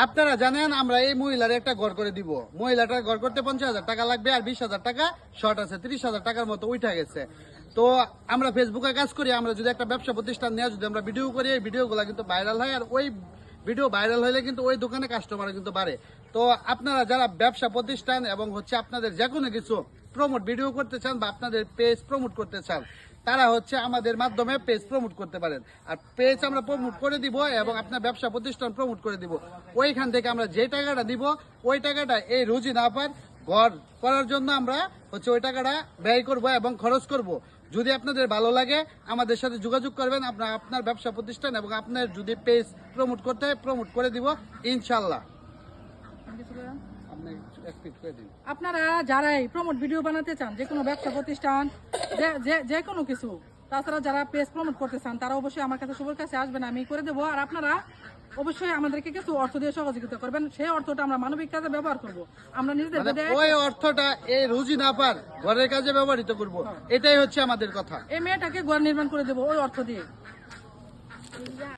আপনারা জানেন আমরা এই মহিলার একটা ঘর করে দিব, মহিলাটার ঘর করতে 50,000 টাকা লাগবে, আর 20,000 টাকা শর্ট আছে, 30,000 টাকার মতো উঠা গেছে। তো আমরা ফেসবুকে কাজ করি, আমরা যদি একটা ব্যবসা প্রতিষ্ঠান নিয়ে যদি আমরা ভিডিও করি, এই ভিডিওগুলো কিন্তু ভাইরাল হয়, আর ওই ভিডিও ভাইরাল হলে কিন্তু ওই দোকানে কাস্টমার কিন্তু বাড়ে। তো আপনারা যারা ব্যবসা প্রতিষ্ঠান এবং হচ্ছে আপনাদের যে কোনো কিছু প্রমোট ভিডিও করতে চান বা আপনাদের পেজ প্রমোট করতে চান, তারা হচ্ছে আমাদের মাধ্যমে পেজ প্রমোট করতে পারেন। আর পেজ আমরা প্রমোট করে দিব এবং আপনার ব্যবসা প্রতিষ্ঠান প্রমোট করে দিব। ওইখান থেকে আমরা যে টাকাটা দিব, ওই টাকাটা এই রুজি না পার ঘর করার জন্য আমরা হচ্ছে ওই টাকাটা ব্যয় করব এবং খরচ করব। যদি আপনাদের ভালো লাগে আমাদের সাথে যোগাযোগ করবেন, আপনার ব্যবসা প্রতিষ্ঠান এবং আপনার যদি পেজ প্রমোট করতে হয় প্রমোট করে দিব ইনশাল্লাহ। আপনারা যারাই প্রমোট ভিডিও বানাতে চান, যে কোনো ব্যবসা প্রতিষ্ঠান, যে কোনো কিছু, তাছাড়া যারা পেজ প্রমোট করতে চান তারা অবশ্যই আমার কাছে শুভর কাছে আসবেন, আমি করে দেবো। আর আপনারা অবশ্যই আমাদেরকে কিছু অর্থ দিয়ে সহযোগিতা করবেন, সেই অর্থটা আমরা মানবিক কাজে ব্যবহার করব। আমরা নিজেদের ওই অর্থটা এই রুজি না পার ঘরের কাজে ব্যবহৃত করব, এটাই হচ্ছে আমাদের কথা। এই মেয়েটাকে ঘর নির্মাণ করে দেবো ওই অর্থ দিয়ে।